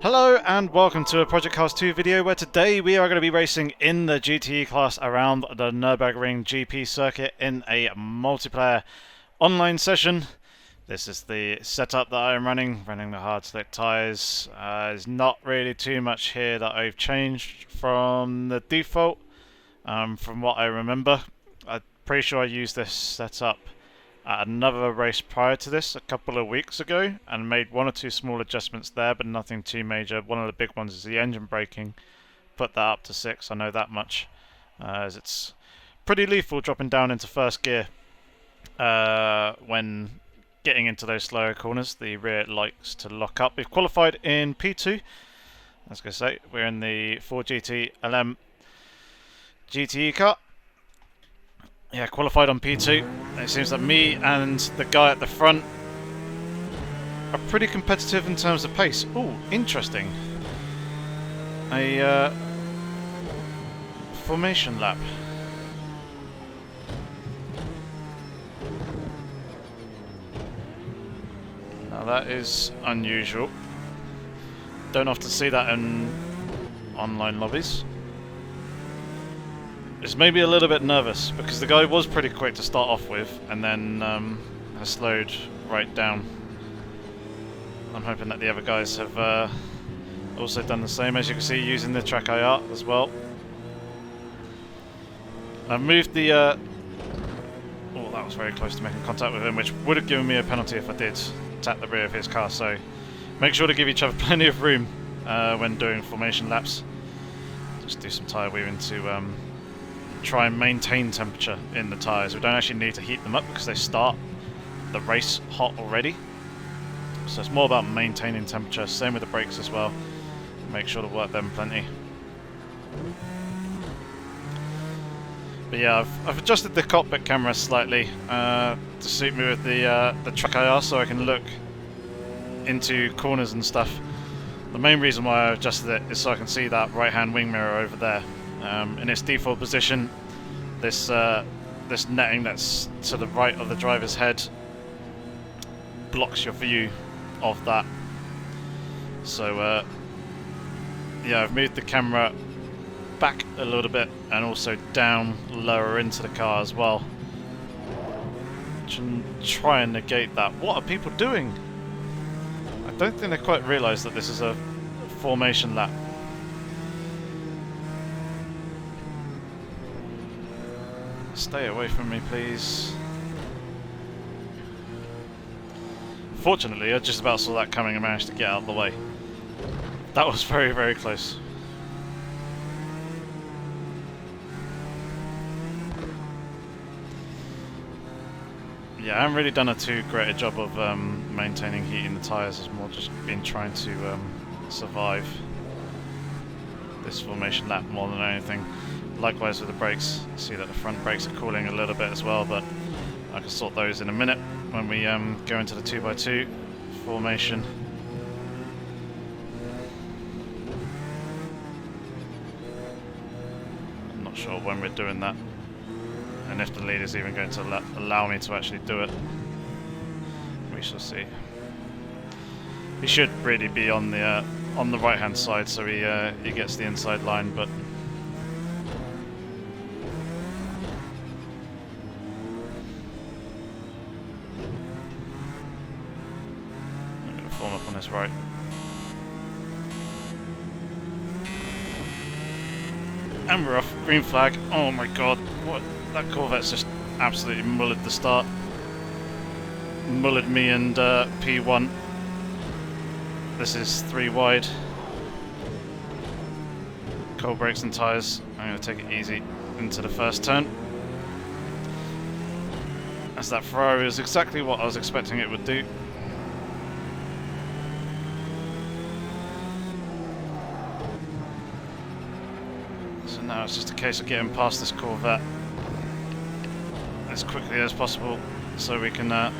Hello and welcome to a Project Cars 2 video where today we are going to be racing in the GTE class around the Nürburgring GP circuit in a multiplayer online session. This is the setup that I am running the hard slick tyres. There's not really too much here that I've changed from the default from what I remember. I'm pretty sure I used this setup at another race prior to this a couple of weeks ago and made one or two small adjustments there, but nothing too major. One of the big ones is the engine braking. Put that up to 6, I know that much, as it's pretty lethal dropping down into first gear when getting into those slower corners. The rear likes to lock up. We've qualified in P2. I was going to say, we're in the Ford GT LM GTE car. Yeah, qualified on P2. It seems that me and the guy at the front are pretty competitive in terms of pace. Ooh, interesting. A formation lap. Now that is unusual. Don't often see that in online lobbies. It's maybe a little bit nervous because the guy was pretty quick to start off with and then has slowed right down. I'm hoping that the other guys have also done the same, as you can see, using the TrackIR as well. I've moved the oh, that was very close to making contact with him, which would have given me a penalty if I did tap the rear of his car, so make sure to give each other plenty of room when doing formation laps. Just do some tyre weaving to try and maintain temperature in the tyres. We don't actually need to heat them up because they start the race hot already. So it's more about maintaining temperature. Same with the brakes as well. Make sure to work them plenty. But yeah, I've adjusted the cockpit camera slightly to suit me with the TrackIR so I can look into corners and stuff. The main reason why I adjusted it is so I can see that right-hand wing mirror over there. In its default position, this netting that's to the right of the driver's head blocks your view of that. So yeah, I've moved the camera back a little bit and also down lower into the car as well to try and negate that. What are people doing? I don't think they quite realise that this is a formation lap. Stay away from me, please. Fortunately, I just about saw that coming and managed to get out of the way. That was very, very close. Yeah, I haven't really done a too great a job of maintaining heat in the tyres. It's more just been trying to survive this formation lap more than anything. Likewise with the brakes, see that the front brakes are cooling a little bit as well, but I can sort those in a minute when we go into the 2x2 formation. I'm not sure when we're doing that, and if the lead is even going to allow me to actually do it. We shall see. He should really be on the right hand side, so he gets the inside line, but up on this right. And we're off. Green flag. Oh my god. What? That Corvette's just absolutely mullered the start. Mullered me and P1. This is 3 wide. Cold brakes and tyres. I'm going to take it easy into the first turn. As that Ferrari is exactly what I was expecting it would do. Now it's just a case of getting past this Corvette as quickly as possible so we can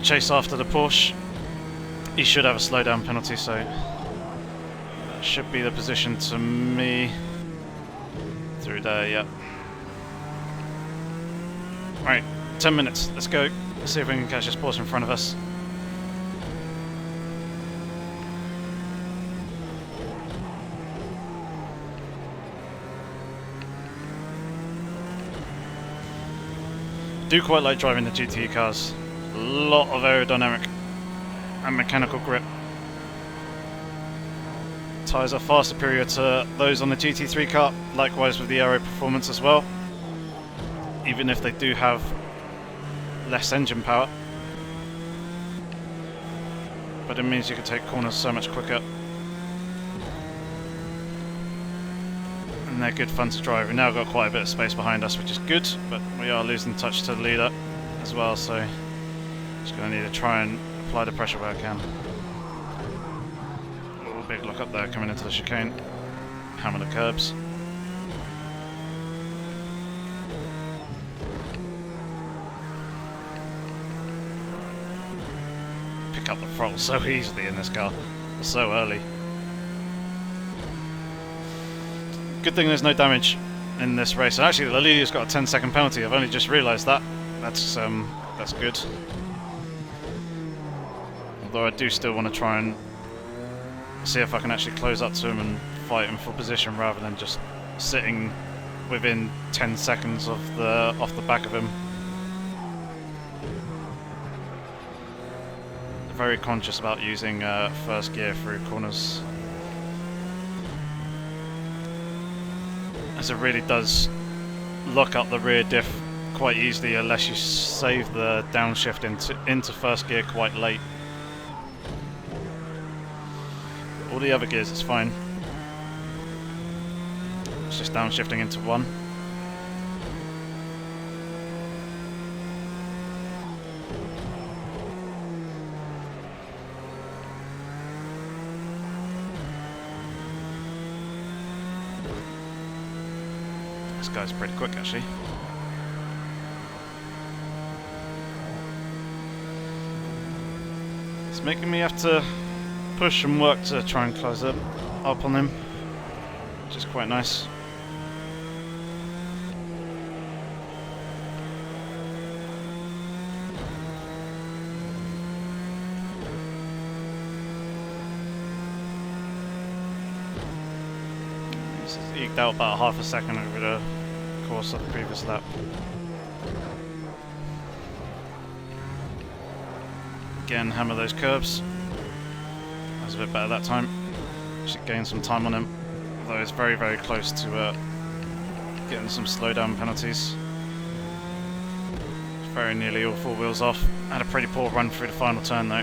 chase after the Porsche. He should have a slowdown penalty, so that should be the position to me through there. Yep. Right, 10 minutes, let's go. Let's see if we can catch this Porsche in front of us. do quite like driving the GTE cars. A lot of aerodynamic and mechanical grip. Tyres are far superior to those on the GT3 car, likewise with the aero performance as well, even if they do have less engine power. But it means you can take corners so much quicker. And they're good fun to drive. We've now got quite a bit of space behind us, which is good, but we are losing touch to the leader as well, so just going to need to try and apply the pressure where I can. Oh, big look up there coming into the chicane. Hammer the curbs. Pick up the throttle so easily in this car, so early. Good thing there's no damage in this race. And actually, the leader's got a 10-second penalty. I've only just realised that. That's good. Although I do still want to try and see if I can actually close up to him and fight him for position rather than just sitting within 10 seconds of off the back of him. Very conscious about using first gear through corners, as it really does lock up the rear diff quite easily unless you save the downshift into first gear quite late. All the other gears it's fine. It's just downshifting into one. This guy's pretty quick actually. It's making me have to push and work to try and close up on him, which is quite nice. This has eked out about half a second over the course of the previous lap. Again, hammer those curves. That was a bit better that time. Should gain some time on him, although it's very, very close to getting some slowdown penalties. Very nearly all four wheels off. Had a pretty poor run through the final turn though.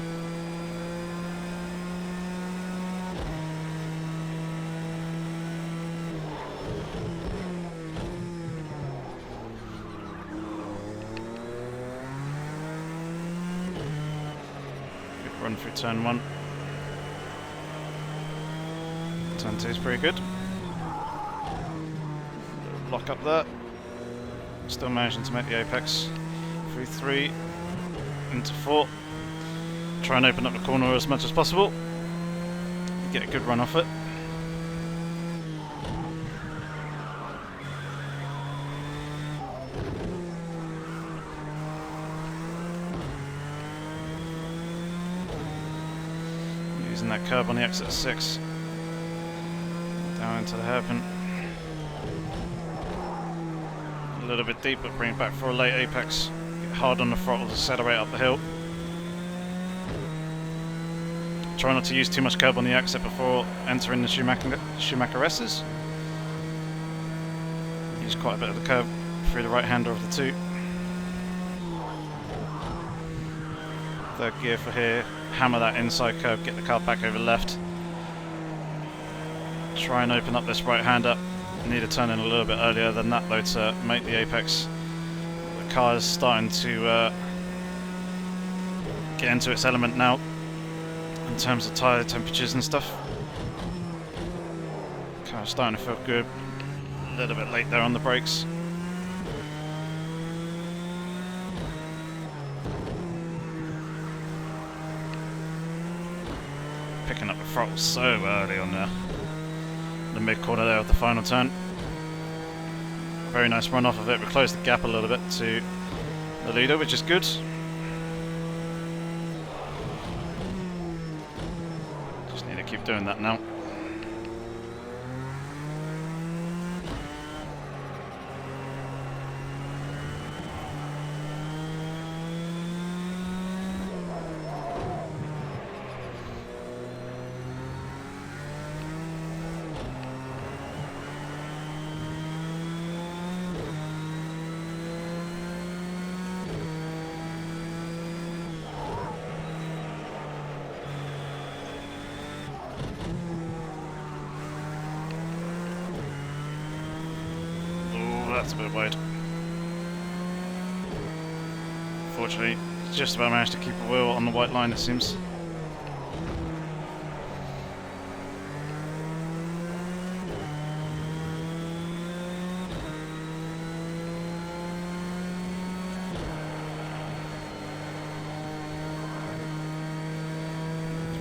Good run through turn one. Turn two is pretty good. Lock up there. Still managing to make the apex. Through three into four. Try and open up the corner as much as possible. Get a good run off it. Using that curb on the exit of 6. Down into the hairpin. A little bit deep, but bring it back for a late apex. Get hard on the throttle to accelerate up the hill. Try not to use too much curb on the exit before entering the Schumacher-S's. Use quite a bit of the curb through the right-hander of the two. Third gear for here. Hammer that inside curb, get the car back over left. Try and open up this right-hander. Need to turn in a little bit earlier than that though to make the apex. The car is starting to get into its element now in terms of tyre temperatures and stuff. Car's starting to feel good. A little bit late there on the brakes. Picking up the throttle so early on the mid corner there of the final turn. Very nice run off of it. We closed the gap a little bit to the leader, which is good. Just need to keep doing that now. That's a bit wide. Fortunately, just about managed to keep a wheel on the white line, it seems. A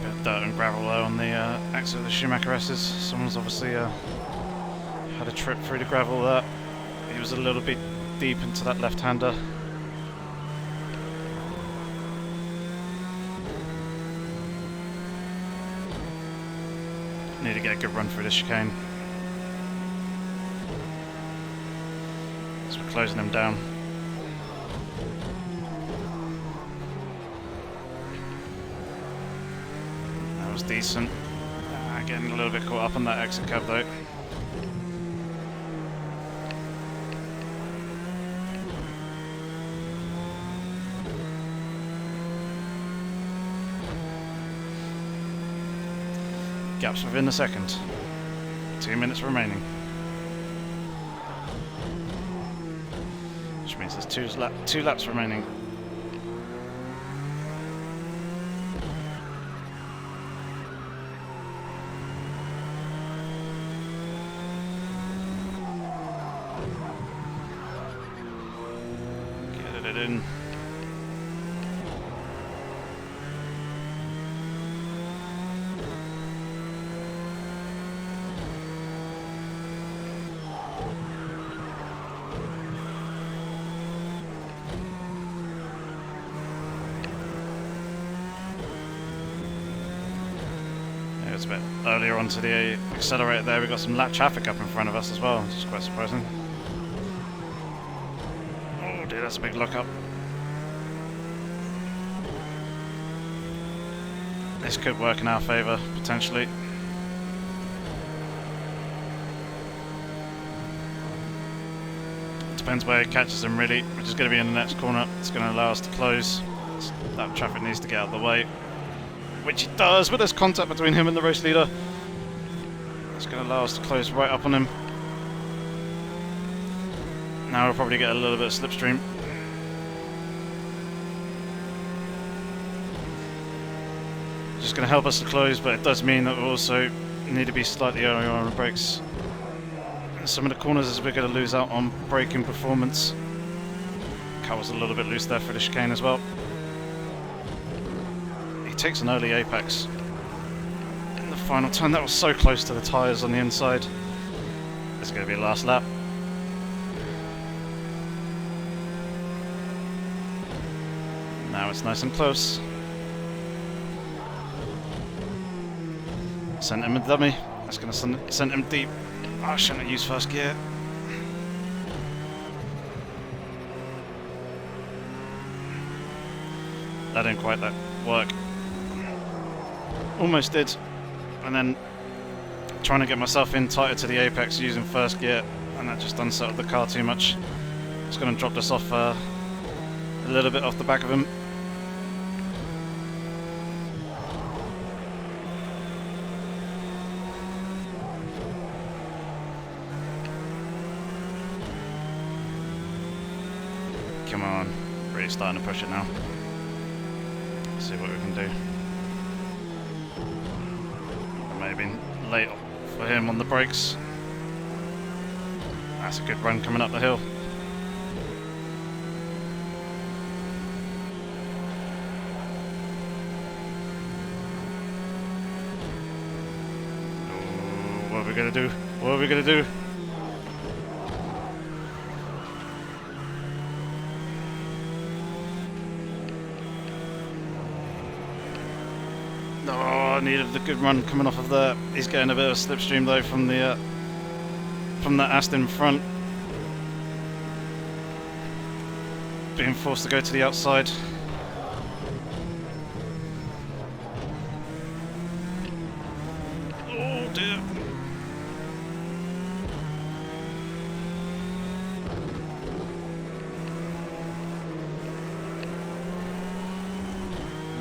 bit of dirt and gravel there on the axle of the Schumacher S's. Someone's obviously had a trip through the gravel there. He was a little bit deep into that left-hander. Need to get a good run through this chicane. So we're closing him down. That was decent. Getting a little bit caught up on that exit curve though. Gaps within a second. 2 minutes remaining. Which means there's two laps remaining. Get it in. It's a bit earlier onto the accelerator there. We've got some lap traffic up in front of us as well, which is quite surprising. Oh dear, that's a big lock up. This could work in our favour, potentially. Depends where it catches him really, which is going to be in the next corner. It's going to allow us to close. That traffic needs to get out of the way. Which it does, but there's contact between him and the race leader. It's going to allow us to close right up on him. Now we'll probably get a little bit of slipstream. Just going to help us to close, but it does mean that we also need to be slightly earlier on the brakes. Some of the corners as we're going to lose out on braking performance. Car was a little bit loose there for the chicane as well. Takes an early apex in the final turn. That was so close to the tyres on the inside. It's going to be a last lap. Now it's nice and close. Sent him a dummy. That's going to send him deep. Oh, I shouldn't have used first gear. That didn't quite work. Almost did, and then trying to get myself in tighter to the apex using first gear, and that just unsettled the car too much. It's going to drop us off a little bit off the back of him. Come on, really starting to push it now. Let's see what we can do. Maybe late for him on the brakes. That's a good run coming up the hill. Oh, what are we gonna do? What are we gonna do? Oh, I needed the good run coming off of there. He's getting a bit of slipstream though from the Aston front. Being forced to go to the outside. Oh dear.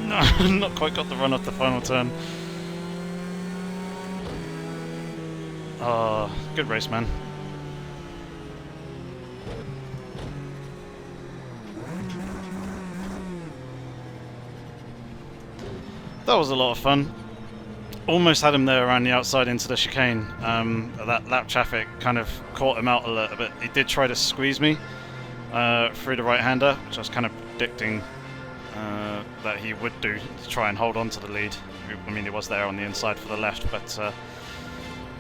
No, not quite got the run off the final turn. Oh, good race, man. That was a lot of fun. Almost had him there around the outside into the chicane. That lap traffic kind of caught him out a little bit. He did try to squeeze me through the right-hander, which I was kind of predicting that he would do to try and hold on to the lead. I mean, he was there on the inside for the left, but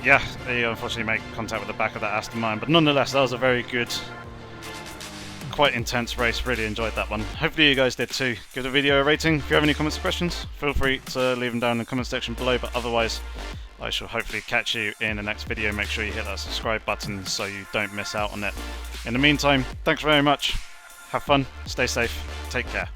yeah, he unfortunately made contact with the back of that Aston Martin. But nonetheless, that was a very good, quite intense race. Really enjoyed that one. Hopefully you guys did too. Give the video a rating. If you have any comments or questions, feel free to leave them down in the comment section below. But otherwise, I shall hopefully catch you in the next video. Make sure you hit that subscribe button so you don't miss out on it. In the meantime, thanks very much. Have fun, stay safe, take care.